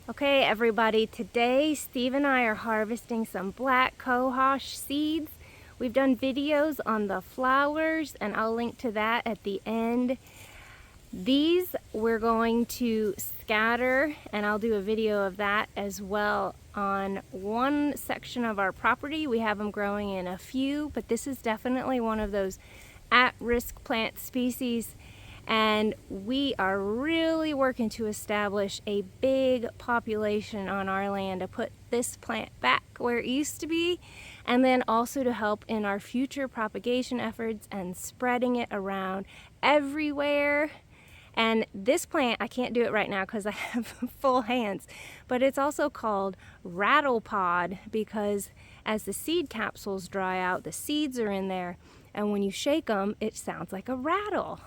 Okay everybody, today Steve and I are harvesting some black cohosh seeds. We've done videos on the flowers and I'll link to that at the end. These we're going to scatter and I'll do a video of that as well on one section of our property. We have them growing in a few, but this is definitely one of those at-risk plant species. And we are really working to establish a big population on our land to put this plant back where it used to be, and then also to help in our future propagation efforts and spreading it around everywhere. And this plant, I can't do it right now because I have full hands, but it's also called rattle pod because as the seed capsules dry out, the seeds are in there, and when you shake them, it sounds like a rattle.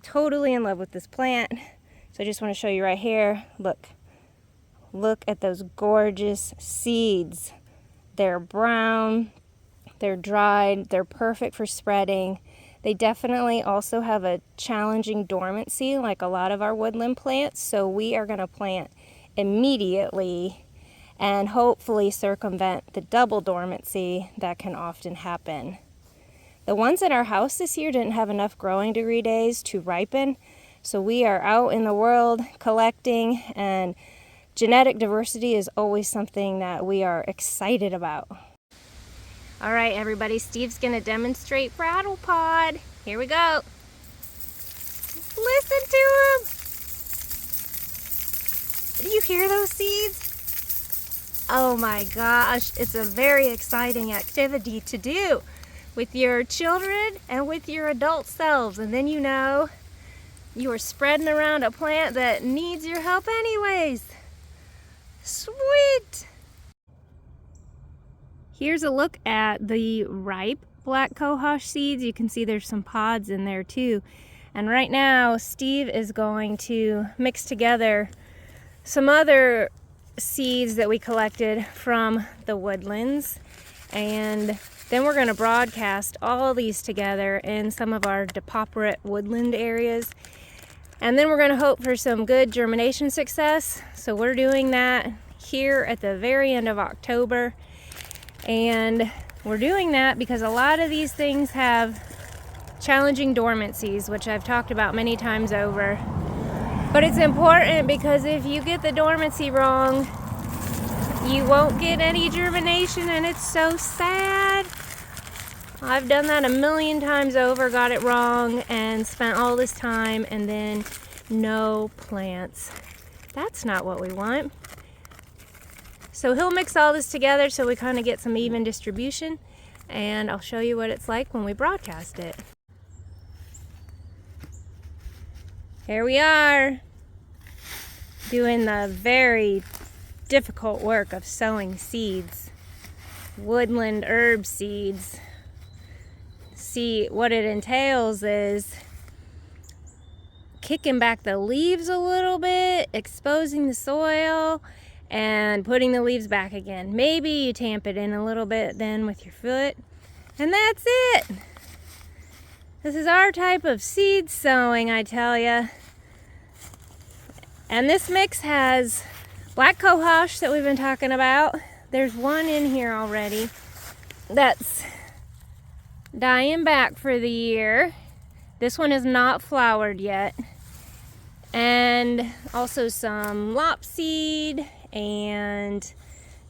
Totally in love with this plant. So I just want to show you right here. Look at those gorgeous seeds. They're brown, they're dried, they're perfect for spreading. They definitely also have a challenging dormancy like a lot of our woodland plants, so we are going to plant immediately and hopefully circumvent the double dormancy that can often happen. The ones at our house this year didn't have enough growing degree days to ripen, so we are out in the world collecting, and genetic diversity is always something that we are excited about. All right, everybody, Steve's gonna demonstrate rattle pod. Here we go. Listen to him. Do you hear those seeds? Oh my gosh, it's a very exciting activity to do with your children and with your adult selves, and then you know you are spreading around a plant that needs your help anyways. Sweet! Here's a look at the ripe black cohosh seeds. You can see there's some pods in there too. And right now Steve is going to mix together some other seeds that we collected from the woodlands, and then we're going to broadcast all these together in some of our depauperate woodland areas. And then we're going to hope for some good germination success. So we're doing that here at the very end of October. And we're doing that because a lot of these things have challenging dormancies, which I've talked about many times over. But it's important because if you get the dormancy wrong, you won't get any germination, and it's so sad. I've done that a million times over, got it wrong, and spent all this time, and then no plants. That's not what we want. So he'll mix all this together so we kind of get some even distribution, and I'll show you what it's like when we broadcast it. Here we are, doing the very difficult work of sowing seeds, woodland herb seeds. See, what it entails is kicking back the leaves a little bit, exposing the soil, and putting the leaves back again. Maybe you tamp it in a little bit then with your foot, and that's it. This is our type of seed sowing, I tell ya. And this mix has black cohosh that we've been talking about. There's one in here already that's dying back for the year. This one is not flowered yet. And also some lop seed and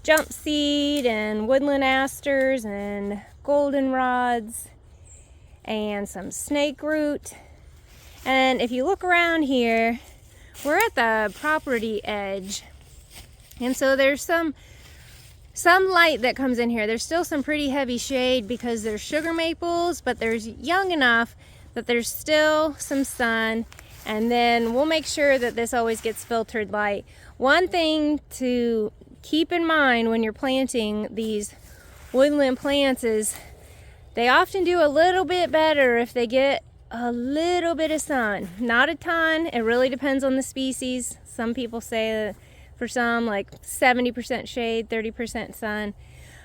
jump seed and woodland asters and goldenrods and some snake root. And if you look around here, we're at the property edge. And so there's some light that comes in here. There's still some pretty heavy shade because there's sugar maples, but there's young enough that there's still some sun. And then we'll make sure that this always gets filtered light. One thing to keep in mind when you're planting these woodland plants is they often do a little bit better if they get a little bit of sun. Not a ton. It really depends on the species. Some people say that for some, like 70% shade, 30% sun.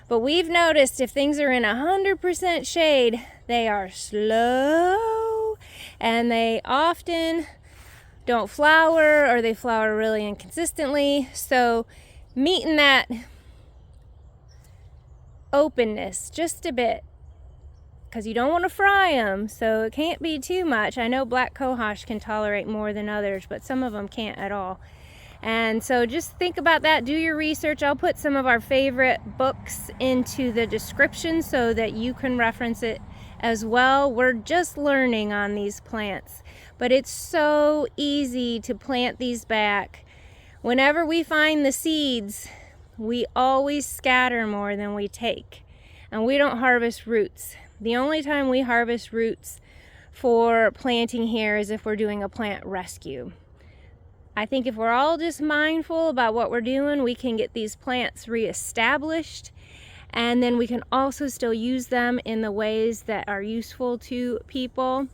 But we've noticed if things are in 100% shade, they are slow and they often don't flower, or they flower really inconsistently. So meeting that openness just a bit, because you don't want to fry them, so it can't be too much. I know black cohosh can tolerate more than others, but some of them can't at all. And so just think about that, do your research. I'll put some of our favorite books into the description so that you can reference it as well. We're just learning on these plants, but it's so easy to plant these back. Whenever we find the seeds, we always scatter more than we take, and we don't harvest roots. The only time we harvest roots for planting here is if we're doing a plant rescue. I think if we're all just mindful about what we're doing, we can get these plants reestablished, and then we can also still use them in the ways that are useful to people,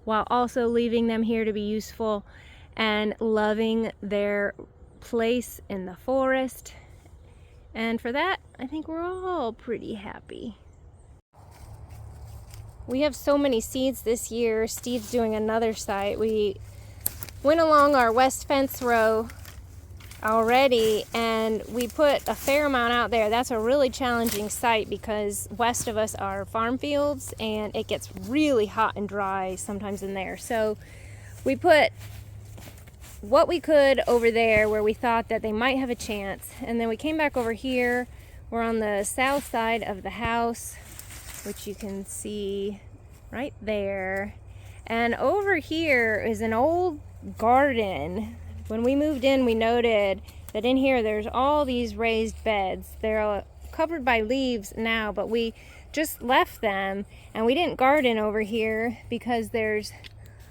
while also leaving them here to be useful and loving their place in the forest. And for that, I think we're all pretty happy. We have so many seeds this year. Steve's doing another site. We went along our west fence row already, and we put a fair amount out there. That's a really challenging site because west of us are farm fields, and it gets really hot and dry sometimes in there. So we put what we could over there where we thought that they might have a chance, and then we came back over here. We're on the south side of the house, which you can see right there, and over here is an old garden. When we moved in, we noted that in here there's all these raised beds. They're covered by leaves now, but we just left them, and we didn't garden over here because there's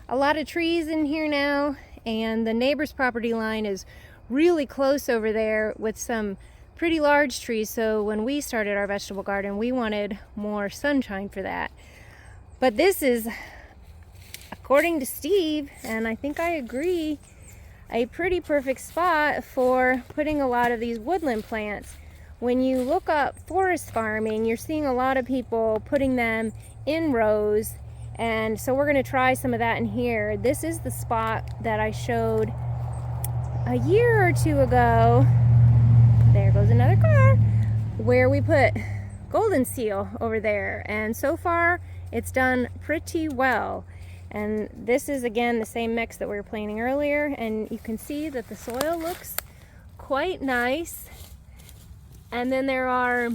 a lot of trees in here now, and the neighbor's property line is really close over there with some pretty large trees. So when we started our vegetable garden, we wanted more sunshine for that. But this is, according to Steve, and I think I agree, a pretty perfect spot for putting a lot of these woodland plants. When you look up forest farming, you're seeing a lot of people putting them in rows, and so we're going to try some of that in here. This is the spot that I showed a year or two ago. There goes another car, where we put Goldenseal over there, and so far it's done pretty well. And this is again the same mix that we were planting earlier, and you can see that the soil looks quite nice. And then there are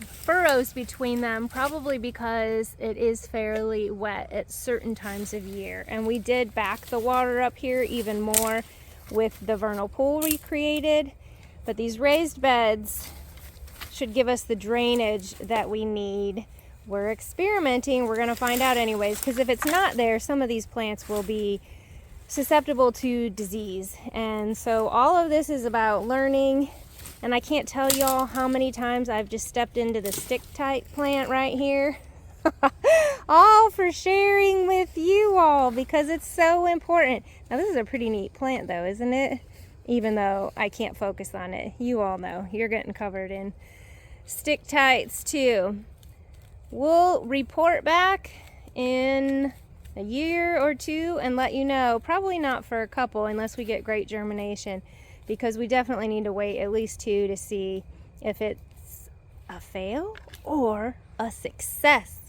furrows between them, probably because it is fairly wet at certain times of year. And we did back the water up here even more with the vernal pool we created. But these raised beds should give us the drainage that we need. We're experimenting. We're going to find out anyways, because if it's not there, some of these plants will be susceptible to disease. And so all of this is about learning. And I can't tell y'all how many times I've just stepped into the stick tight plant right here. All for sharing with you all, because it's so important. Now this is a pretty neat plant though, isn't it? Even though I can't focus on it. You all know you're getting covered in stick tights too. We'll report back in a year or two and let you know. Probably not for a couple unless we get great germination, because we definitely need to wait at least 2 to see if it's a fail or a success.